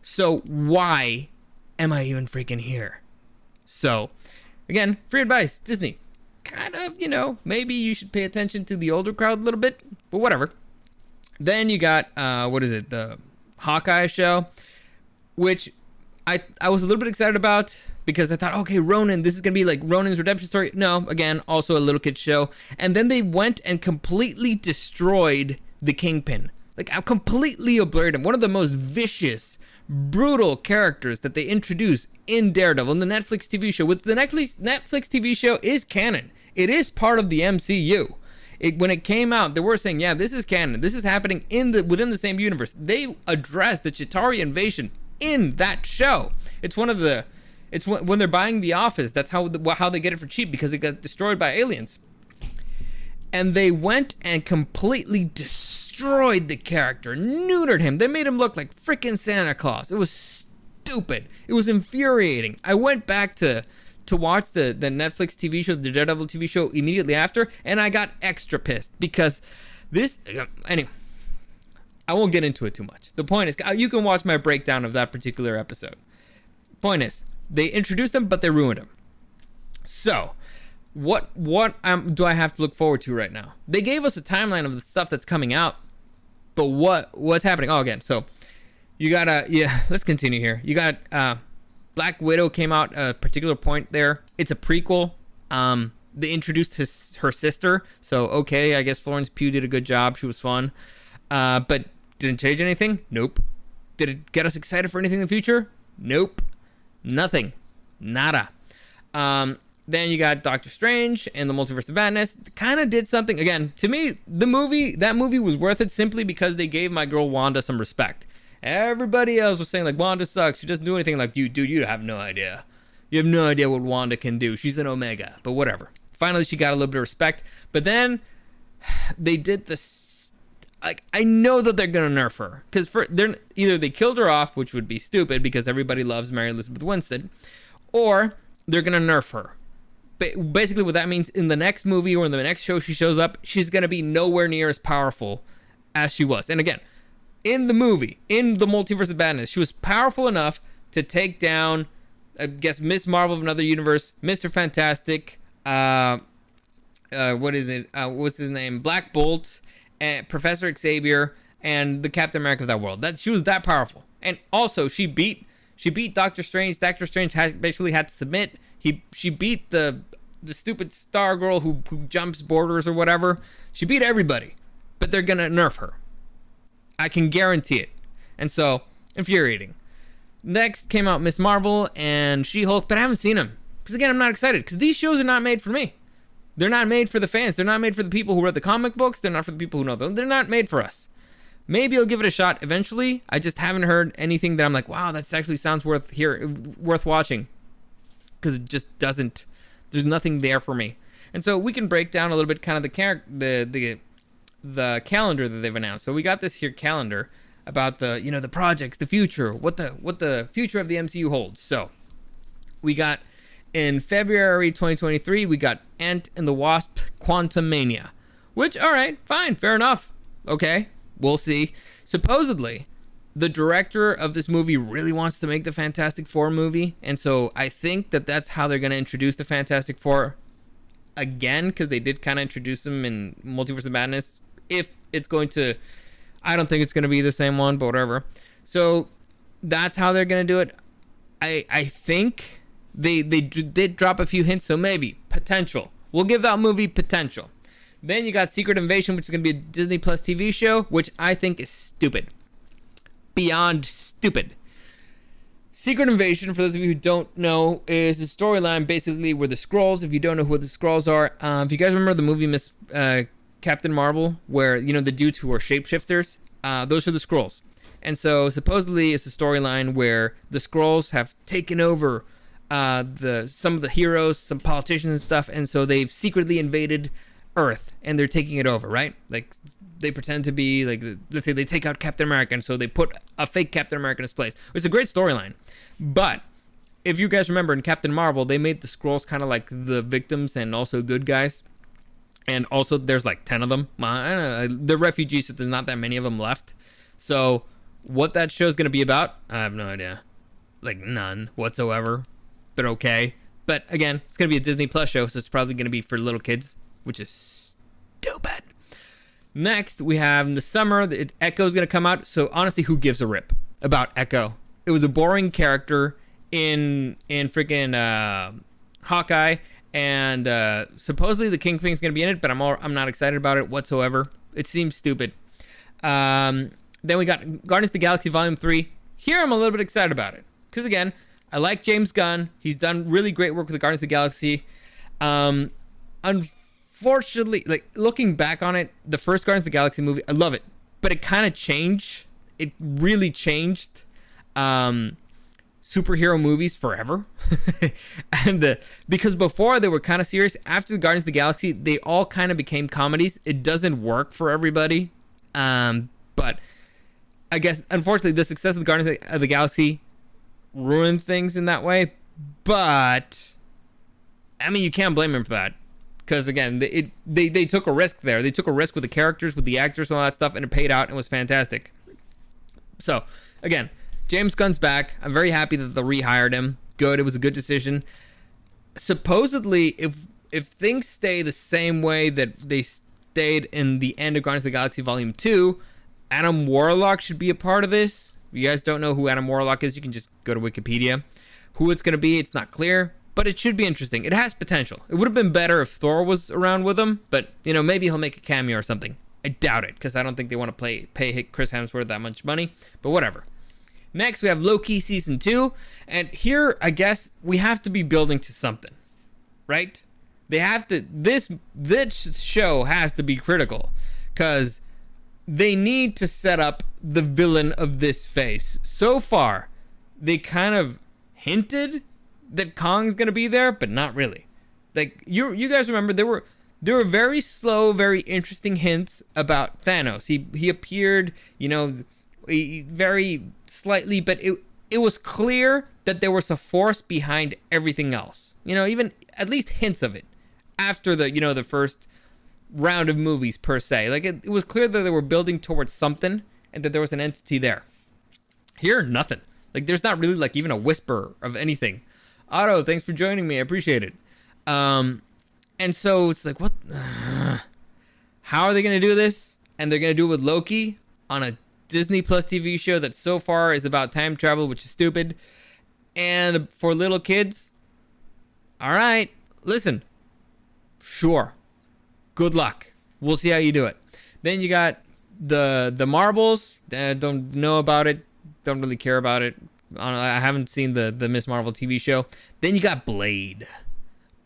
So why am I even freaking here? So, again, free advice, Disney. Kind of, maybe you should pay attention to the older crowd a little bit, but whatever. Then you got, the Hawkeye show, which I was a little bit excited about because I thought, okay, Ronan, this is going to be like Ronan's redemption story. No, again, also a little kid show. And then they went and completely destroyed the Kingpin. Like, I completely obliterated him. One of the most vicious, brutal characters that they introduced in Daredevil in the Netflix TV show. With the Netflix TV show is canon. It is part of the MCU. When it came out, they were saying, yeah, this is canon. This is happening within the same universe. They addressed the Chitauri invasion in that show. It's when they're buying The Office. That's how they get it for cheap, because it got destroyed by aliens. And they went and completely destroyed the character, neutered him. They made him look like freaking Santa Claus. It was stupid. It was infuriating. I went back to watch the Netflix TV show, the Daredevil TV show, immediately after, and I got extra pissed because this... Anyway, I won't get into it too much. The point is, you can watch my breakdown of that particular episode. Point is, they introduced him, but they ruined him. So... What do I have to look forward to right now? They gave us a timeline of the stuff that's coming out, but what's happening? Oh, again, so you got let's continue here. You got Black Widow came out a particular point there. It's a prequel. They introduced her sister, so okay, I guess Florence Pugh did a good job. She was fun, but didn't change anything. Nope. Did it get us excited for anything in the future? Nope. Nothing. Nada. Then you got Doctor Strange and the Multiverse of Madness. Kind of did something. Again, to me, that movie was worth it simply because they gave my girl Wanda some respect. Everybody else was saying, like, Wanda sucks. She doesn't do anything. Like, you have no idea. You have no idea what Wanda can do. She's an Omega. But whatever. Finally, she got a little bit of respect. But then they did this. Like, I know that they're going to nerf her. Because either they killed her off, which would be stupid because everybody loves Mary Elizabeth Winstead, or they're going to nerf her. Basically what that means, in the next movie or in the next show she shows up, she's going to be nowhere near as powerful as she was. And again, in the movie, in the Multiverse of Madness, she was powerful enough to take down, I guess, Miss Marvel of another universe, Mr. Fantastic, what's his name, Black Bolt, and Professor Xavier, and the Captain America of that world. She was that powerful. And also, she beat Doctor Strange. Doctor Strange basically had to submit. She beat the stupid Star Girl who jumps borders or whatever. She beat everybody, but they're gonna nerf her. I can guarantee it. And so, infuriating. Next came out Miss Marvel and She-Hulk, but I haven't seen them because again, I'm not excited because these shows are not made for me. They're not made for the fans. They're not made for the people who read the comic books. They're not for the people who know them. They're not made for us. Maybe I'll give it a shot eventually. I just haven't heard anything that I'm like, wow, that actually sounds worth watching. Because it just doesn't. There's nothing there for me. And so we can break down a little bit kind of the calendar that they've announced. So we got this here calendar about the projects, the future, what the future of the MCU holds. So we got in February 2023, we got Ant and the Wasp: Quantumania, which, all right, fine, fair enough. Okay, we'll see. Supposedly, the director of this movie really wants to make the Fantastic Four movie, and so I think that's how they're going to introduce the Fantastic Four again, because they did kind of introduce them in Multiverse of Madness. If it's going to, I don't think it's going to be the same one, but whatever. So that's how they're going to do it. I think they did drop a few hints, so maybe potential. We'll give that movie potential. Then you got Secret Invasion, which is going to be a Disney Plus TV show, which I think is stupid. Beyond stupid. Secret Invasion, for those of you who don't know, is a storyline basically where the Skrulls, if you don't know who the Skrulls are, if you guys remember the movie Captain Marvel, where, the dudes who are shapeshifters, those are the Skrulls. And so supposedly it's a storyline where the Skrulls have taken over some of the heroes, some politicians and stuff, and so they've secretly invaded Earth and they're taking it over, right? Like, they pretend to be, like, let's say they take out Captain America, and so they put a fake Captain America in his place. It's a great storyline. But if you guys remember in Captain Marvel, they made the Skrulls kind of like the victims and also good guys. And also there's like 10 of them. I don't know, the refugees, so there's not that many of them left. So what that show's going to be about, I have no idea. Like, none whatsoever. But okay. But again, it's going to be a Disney Plus show, so it's probably going to be for little kids, which is stupid. Next, we have in the summer, Echo's going to come out. So honestly, who gives a rip about Echo? It was a boring character in freaking Hawkeye, and supposedly the Kingpin's going to be in it, but I'm not excited about it whatsoever. It seems stupid. Then we got Garnish the Galaxy Volume 3. Here I'm a little bit excited about it, because again, I like James Gunn. He's done really great work with the Garnish the Galaxy. Unfortunately, like, looking back on it, the first Guardians of the Galaxy movie, I love it, but it kind of changed. It really changed. superhero movies forever. And because before they were kind of serious, after the Guardians of the Galaxy, they all kind of became comedies. It doesn't work for everybody. But I guess, unfortunately, the success of the Guardians of the Galaxy ruined things in that way. But, I mean, you can't blame them for that. Because, again, they took a risk there. They took a risk with the characters, with the actors, and all that stuff, and it paid out and was fantastic. So, again, James Gunn's back. I'm very happy that they rehired him. Good. It was a good decision. Supposedly, if things stay the same way that they stayed in the end of Garnish the Galaxy Volume 2, Adam Warlock should be a part of this. If you guys don't know who Adam Warlock is, you can just go to Wikipedia. Who it's going to be, it's not clear. But it should be interesting. It has potential. It would have been better if Thor was around with him. But, you know, maybe he'll make a cameo or something. I doubt it, because I don't think they want to pay Chris Hemsworth that much money. But whatever. Next, we have Loki Season 2. And here, I guess, we have to be building to something. Right? They have to... This show has to be critical. Because they need to set up the villain of this phase. So far, they kind of hinted that Kong's gonna be there, but not really. Like, you guys remember there were very slow, very interesting hints about Thanos. He appeared, you know, very slightly, but it was clear that there was a force behind everything else. You know, even at least hints of it after the first round of movies per se. Like it was clear that they were building towards something and that there was an entity there. Here, nothing. Like there's not really like even a whisper of anything. Otto, thanks for joining me. I appreciate it. And so it's like, what? How are they going to do this? And they're going to do it with Loki on a Disney Plus TV show that so far is about time travel, which is stupid. And for little kids, all right, listen, sure, good luck. We'll see how you do it. Then you got the Marvels. Don't know about it. Don't really care about it. I haven't seen the Miss Marvel TV show. Then you got Blade.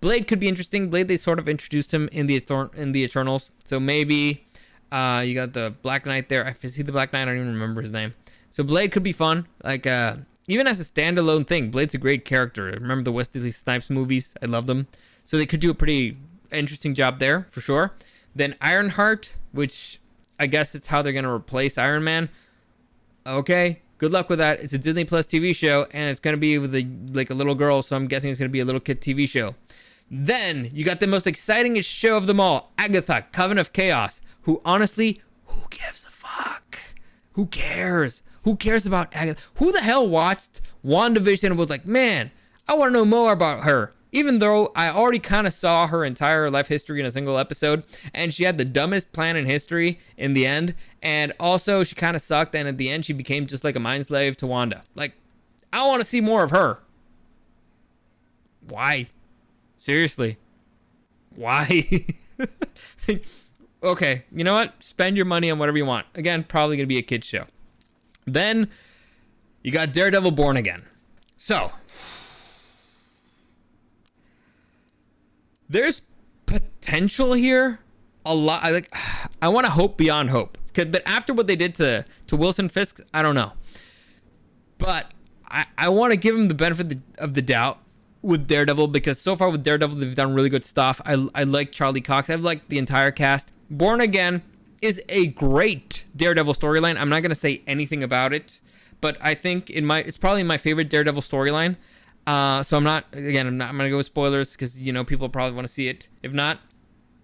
Blade could be interesting. Blade, they sort of introduced him in the Eternals. So maybe you got the Black Knight there. If I see the Black Knight, I don't even remember his name. So Blade could be fun. Like even as a standalone thing, Blade's a great character. Remember the Wesley Snipes movies? I love them. So they could do a pretty interesting job there for sure. Then Ironheart, which I guess it's how they're gonna replace Iron Man. Okay. Good luck with that. It's a Disney Plus TV show, and it's going to be with a little girl, so I'm guessing it's going to be a little kid TV show. Then, you got the most exciting show of them all, Agatha, Coven of Chaos, who honestly, who gives a fuck? Who cares? Who cares about Agatha? Who the hell watched WandaVision and was like, man, I want to know more about her? Even though I already kind of saw her entire life history in a single episode, and she had the dumbest plan in history in the end, and also she kind of sucked, and at the end she became just like a mind slave to Wanda. Like, I want to see more of her. Why? Seriously. Why? Okay, you know what? Spend your money on whatever you want. Again, probably going to be a kid's show. Then, you got Daredevil Born Again. So, there's potential here. A lot. I want to hope beyond hope. But after what they did to Wilson Fisk, I don't know. But I want to give him the benefit of the doubt with Daredevil, because so far with Daredevil, they've done really good stuff. I like Charlie Cox. I've liked the entire cast. Born Again is a great Daredevil storyline. I'm not going to say anything about it, but I think it's probably my favorite Daredevil storyline. So I'm not going to go with spoilers because, you know, people probably want to see it. If not,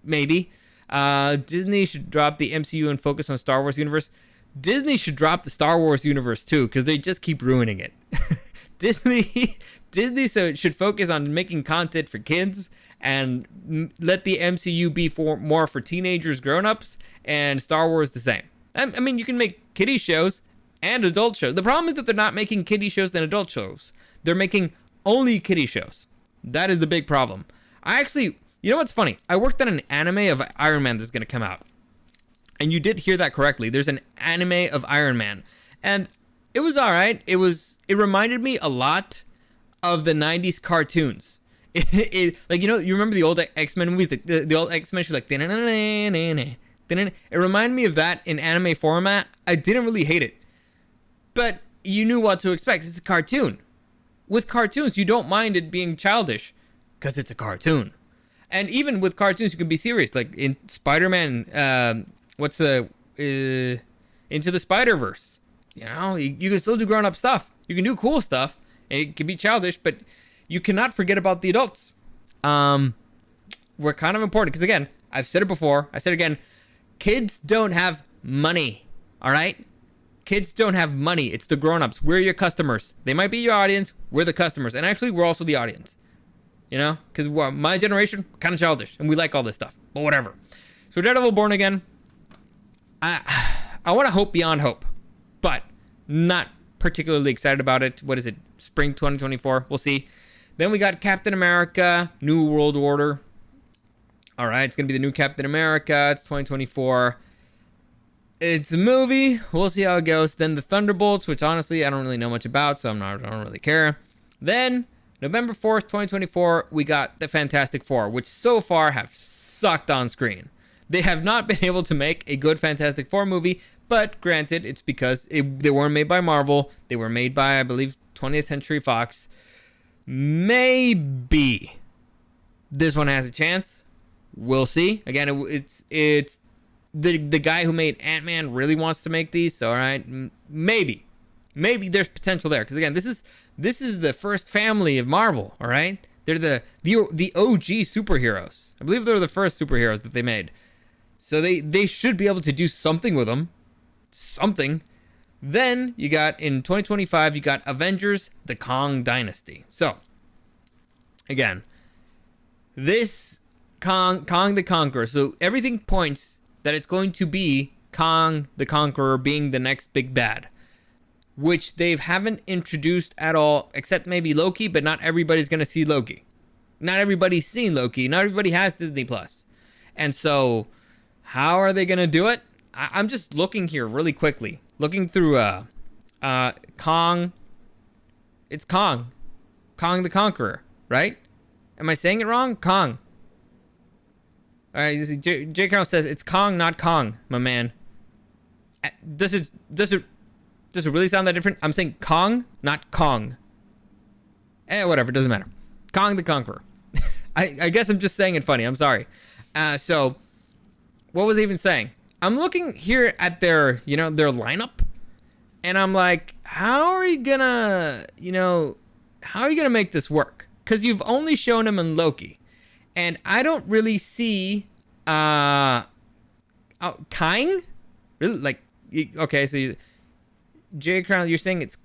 maybe. Disney should drop the MCU and focus on Star Wars universe. Disney should drop the Star Wars universe too, because they just keep ruining it. Disney should focus on making content for kids and let the MCU be more for teenagers, grown-ups, and Star Wars the same. I mean, you can make kiddie shows and adult shows. The problem is that they're not making kiddie shows and adult shows. They're making only kiddie shows. That is the big problem. You know what's funny? I worked on an anime of Iron Man that's going to come out. And you did hear that correctly. There's an anime of Iron Man. And it was all right. It reminded me a lot of the 90s cartoons. Like, you know, you remember the old X-Men movies? The old X-Men show, like... It reminded me of that in anime format. I didn't really hate it. But you knew what to expect. It's a cartoon. with cartoons, you don't mind it being childish because it's a cartoon. And even with cartoons, you can be serious. Like in Spider-Man, Into the Spider-Verse. You know, you can still do grown-up stuff. You can do cool stuff. It can be childish, but you cannot forget about the adults. We're kind of important because, again, I've said it before. I said it again. Kids don't have money. All right? Kids don't have money. It's the grown-ups. We're your customers. They might be your audience. We're the customers. And actually, we're also the audience. You know? Because my generation, kind of childish. And we like all this stuff. But whatever. So Daredevil Born Again. I want to hope beyond hope. But not particularly excited about it. What is it? Spring 2024. We'll see. Then we got Captain America, New World Order. All right. It's going to be the new Captain America. It's 2024. It's a movie. We'll see how it goes. Then the Thunderbolts, which honestly I don't really know much about, so I don't really care. Then November 4th, 2024, we got the Fantastic Four, which so far have sucked on screen. They have not been able to make a good Fantastic Four movie, but granted, it's because they weren't made by Marvel. They were made by, I believe, 20th Century Fox. Maybe this one has a chance. We'll see. Again, it's the guy who made Ant-Man really wants to make these, so all right, maybe there's potential there, because again, this is the first family of Marvel. All right, they're the OG superheroes. I believe they're the first superheroes that they made, so they should be able to do something with them. Then you got in 2025, you got Avengers: The Kang Dynasty. So again, this Kang the Conqueror. So everything points that it's going to be Kang the Conqueror being the next big bad, which they haven't introduced at all, except maybe Loki, but not everybody's going to see Loki. Not everybody's seen Loki. Not everybody has Disney Plus. And so how are they going to do it? I'm just looking here really quickly. Looking through Kang. It's Kang. Kang the Conqueror, right? Am I saying it wrong? Kang. All right, J. Carroll says it's Kong, not Kong, my man. Does it really sound that different? I'm saying Kong, not Kong. Whatever, doesn't matter. Kang the Conqueror. I guess I'm just saying it funny. I'm sorry. So, what was I even saying? I'm looking here at their lineup, and I'm like, how are you gonna make this work? Because you've only shown him in Loki. And I don't really see Kang? Really? Like, okay, so J. Crown, you're saying it's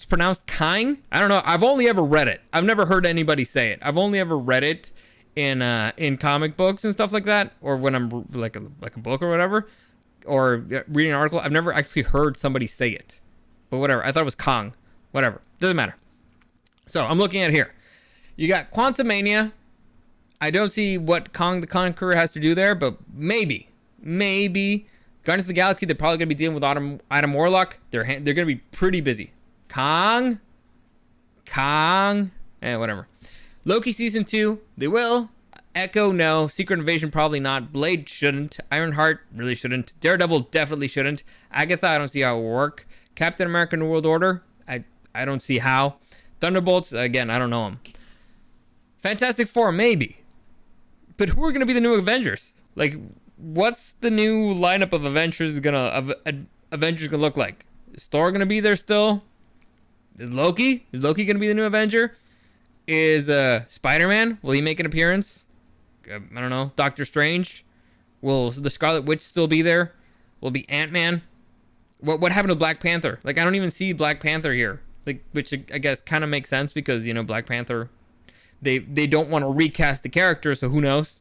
pronounced Kang? I don't know. I've only ever read it. I've never heard anybody say it. I've only ever read it in comic books and stuff like that, or when I'm like a book or whatever, or reading an article. I've never actually heard somebody say it. But whatever. I thought it was Kong. Whatever. Doesn't matter. So I'm looking at here. You got Quantumania. I don't see what Kang the Conqueror has to do there, but maybe. Garnish the Galaxy, they're probably going to be dealing with Adam Warlock. They're going to be pretty busy. Kong. Whatever. Loki Season 2, they will. Echo, no. Secret Invasion, probably not. Blade shouldn't. Ironheart, really shouldn't. Daredevil, definitely shouldn't. Agatha, I don't see how it will work. Captain America New World Order, I don't see how. Thunderbolts, again, I don't know them. Fantastic Four, maybe. But who are going to be the new Avengers? Like, what's the new lineup of Avengers gonna look like? Is Thor gonna be there still? Is Loki gonna be the new Avenger? Is Spider-Man? Will he make an appearance? I don't know. Doctor Strange? Will the Scarlet Witch still be there? Will it be Ant-Man? What happened to Black Panther? Like, I don't even see Black Panther here. Like, which I guess kind of makes sense because, Black Panther, they don't want to recast the character, so who knows?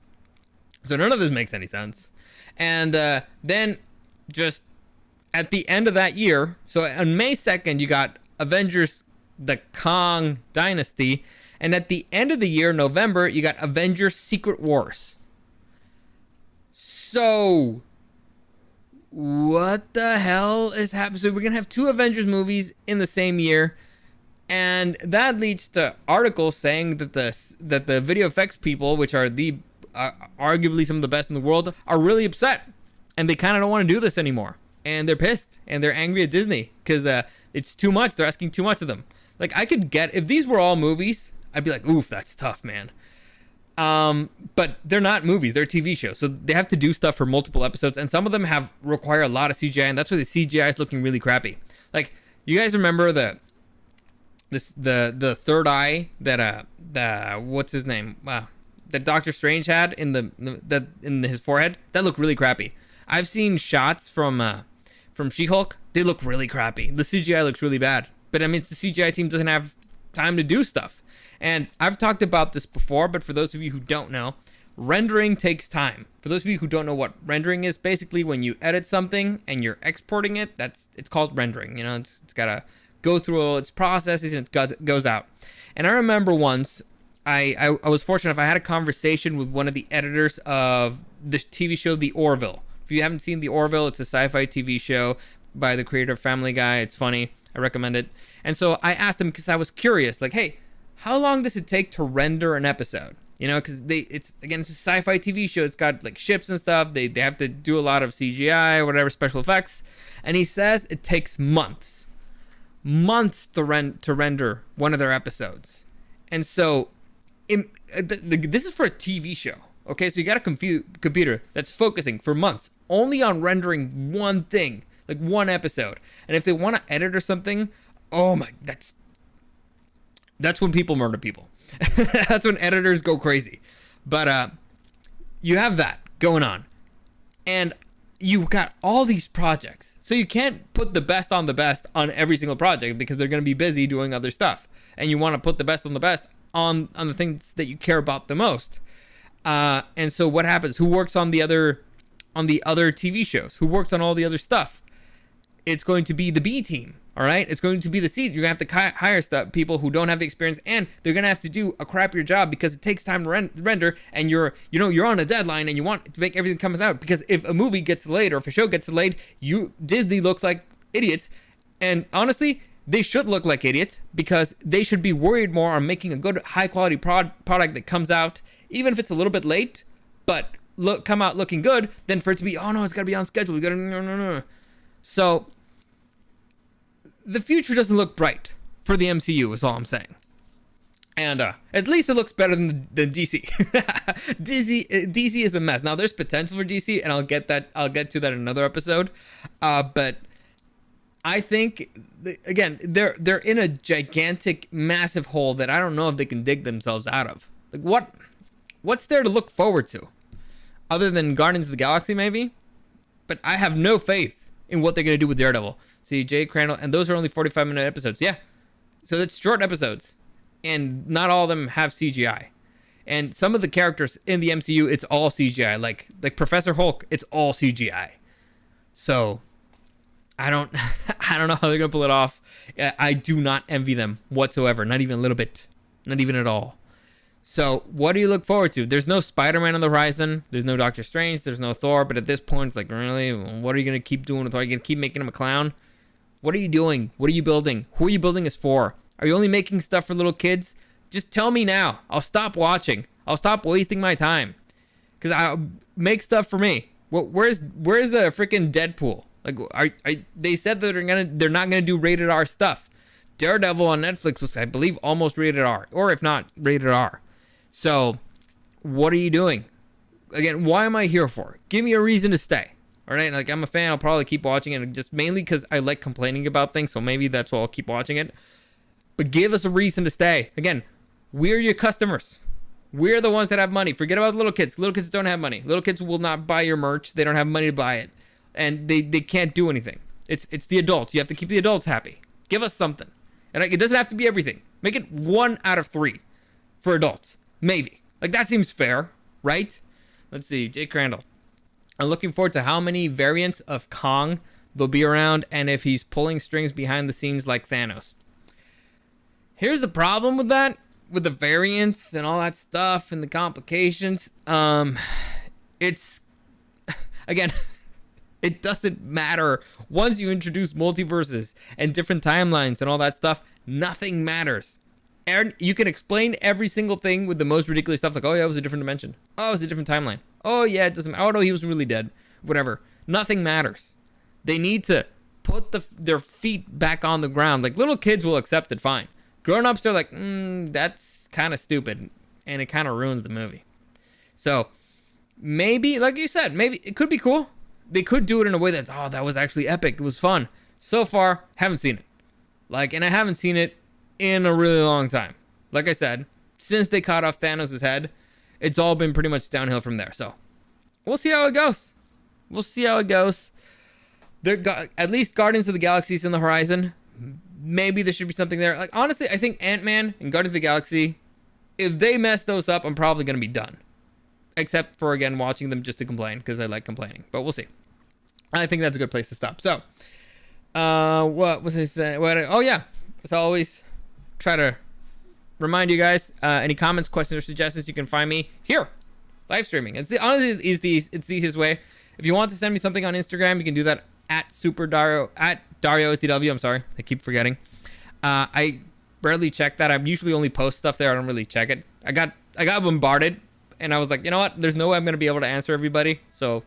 So none of this makes any sense. And then just at the end of that year, so on May 2nd, you got Avengers, the Kang Dynasty. And at the end of the year, November, you got Avengers Secret Wars. So what the hell is happening? So we're going to have two Avengers movies in the same year. And that leads to articles saying that the video effects people, which are arguably some of the best in the world, are really upset. And they kind of don't want to do this anymore. And they're pissed. And they're angry at Disney because it's too much. They're asking too much of them. Like, I could get, if these were all movies, I'd be like, oof, that's tough, man. But they're not movies, they're TV shows. So they have to do stuff for multiple episodes, and some of them require a lot of CGI, and that's why the CGI is looking really crappy. Like, you guys remember the third eye that what's his name? That Doctor Strange had in his forehead? That looked really crappy. I've seen shots from She-Hulk. They look really crappy. The CGI looks really bad. But I mean, the CGI team doesn't have time to do stuff. And I've talked about this before, but for those of you who don't know, rendering takes time. For those of you who don't know what rendering is, basically when you edit something and you're exporting it, it's called rendering. You know, it's got to go through all its processes and it goes out. And I remember once I was fortunate enough, I had a conversation with one of the editors of this TV show, The Orville. If you haven't seen The Orville, it's a sci-fi TV show by the creator of Family Guy. It's funny. I recommend it. And so I asked him, because I was curious, like, hey, how long does it take to render an episode? You know, because it's a sci-fi TV show. It's got like ships and stuff. They have to do a lot of CGI or whatever, special effects. And he says it takes months to render one of their episodes. And so this is for a TV show. Okay, so you got a computer that's focusing for months only on rendering one thing, like one episode. And if they want to edit or something, oh my, that's when people murder people. That's when editors go crazy. But you have that going on. And you've got all these projects. So you can't put the best on every single project, because they're going to be busy doing other stuff. And you want to put the best on the best on the things that you care about the most. And so what happens? Who works on the other TV shows? Who works on all the other stuff? It's going to be the B team. All right, it's going to be the C. You're gonna have to hire people who don't have the experience, and they're gonna have to do a crappier job because it takes time to render, and you're on a deadline, and you want to make everything comes out. Because if a movie gets delayed or if a show gets delayed, Disney looks like idiots, and honestly, they should look like idiots, because they should be worried more on making a good, high quality product that comes out, even if it's a little bit late, but come out looking good, than for it to be, oh no, it's gotta be on schedule. We gotta no. So the future doesn't look bright for the MCU, is all I'm saying. And at least it looks better than DC. DC is a mess. Now there's potential for DC, and I'll get to that in another episode. But I think again, they're in a gigantic, massive hole that I don't know if they can dig themselves out of. Like what's there to look forward to, other than Guardians of the Galaxy maybe? But I have no faith in what they're gonna do with Daredevil. See, Jay Crandall, and those are only 45-minute episodes. Yeah, so it's short episodes, and not all of them have CGI. And some of the characters in the MCU, it's all CGI. Like Professor Hulk, it's all CGI. So I don't know how they're gonna pull it off. I do not envy them whatsoever, not even a little bit, not even at all. So what do you look forward to? There's no Spider-Man on the horizon. There's no Doctor Strange. There's no Thor. But at this point, it's like, really, what are you gonna keep doing with Thor? Are you gonna keep making him a clown? What are you doing? What are you building? Who are you building this for? Are you only making stuff for little kids? Just tell me now. I'll stop watching. I'll stop wasting my time. Because I'll make stuff for me. Well, where's the freaking Deadpool? Like, they said that they're not gonna do rated R stuff. Daredevil on Netflix was, I believe, almost rated R, or if not rated R. So, what are you doing? Again, why am I here for? Give me a reason to stay. All right, like, I'm a fan. I'll probably keep watching it, just mainly because I like complaining about things. So maybe that's why I'll keep watching it. But give us a reason to stay. Again, we're your customers. We're the ones that have money. Forget about little kids. Little kids don't have money. Little kids will not buy your merch. They don't have money to buy it, and they can't do anything. It's the adults. You have to keep the adults happy. Give us something, and it doesn't have to be everything. Make it 1 out of 3 for adults, maybe. Like, that seems fair, right? Let's see, Jake Crandall. I'm looking forward to how many variants of Kong there'll be around, and if he's pulling strings behind the scenes like Thanos. Here's the problem with that, with the variants and all that stuff and the complications. It's, again, it doesn't matter. Once you introduce multiverses and different timelines and all that stuff, nothing matters. And you can explain every single thing with the most ridiculous stuff, like, oh yeah, it was a different dimension. Oh, it was a different timeline. Oh yeah, it doesn't. Oh no, he was really dead. Whatever. Nothing matters. They need to put their feet back on the ground. Like, little kids will accept it fine, Grown-ups are like, that's kind of stupid, and it kind of ruins the movie. So maybe, like you said, maybe it could be cool. They could do it in a way that's, that was actually epic. It was fun. So far, haven't seen it. And I haven't seen it in a really long time. Like I said, since they cut off Thanos' head, it's all been pretty much downhill from there. So we'll see how it goes. At least Guardians of the Galaxy is in the horizon. Maybe there should be something there. Like, honestly, I think Ant-Man and Guardians of the Galaxy, if they mess those up, I'm probably going to be done. Except for, again, watching them just to complain, because I like complaining. But we'll see. I think that's a good place to stop. So, what was I saying? Oh, yeah. As always, try to remind you guys, any comments, questions, or suggestions, you can find me here, live streaming. Honestly, it's the easiest way. If you want to send me something on Instagram, you can do that at Dario SDW. I'm sorry, I keep forgetting. I rarely check that. I usually only post stuff there. I don't really check it. I got bombarded, and I was like, you know what? There's no way I'm gonna be able to answer everybody, so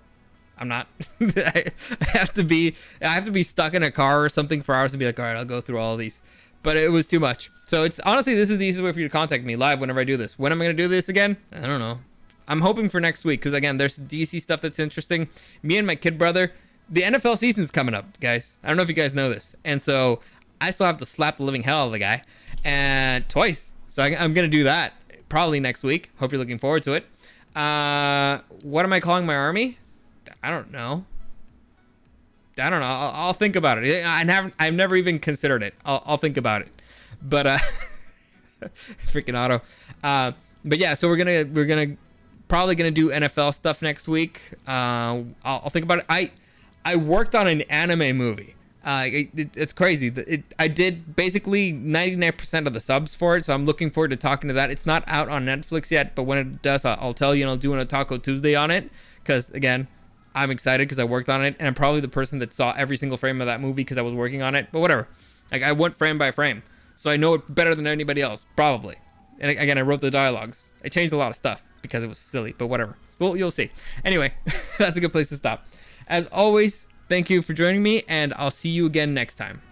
I'm not. I have to be stuck in a car or something for hours and be like, all right, I'll go through all of these. But it was too much. So it's honestly, this is the easiest way for you to contact me live whenever I do this. When am I gonna do this again? I don't know. I'm hoping for next week, because again, there's DC stuff that's interesting. Me and my kid brother, the NFL season's coming up, guys. I don't know if you guys know this. And so I still have to slap the living hell out of the guy, and twice. So I'm going to do that probably next week. Hope you're looking forward to it. What am I calling my army? I don't know. I'll think about it. I've never even considered it. I'll think about it. But freaking auto. But yeah, so we're probably gonna do NFL stuff next week. I'll think about it. I worked on an anime movie. It's crazy. I did basically 99% of the subs for it, so I'm looking forward to talking to that. It's not out on Netflix yet, but when it does, I'll tell you, and I'll do a Taco Tuesday on it, because again, I'm excited because I worked on it, and I'm probably the person that saw every single frame of that movie because I was working on it. But whatever, like, I went frame by frame, so I know it better than anybody else, probably. And again, I wrote the dialogues. I changed a lot of stuff because it was silly, but whatever. Well, you'll see. Anyway, that's a good place to stop. As always, thank you for joining me, and I'll see you again next time.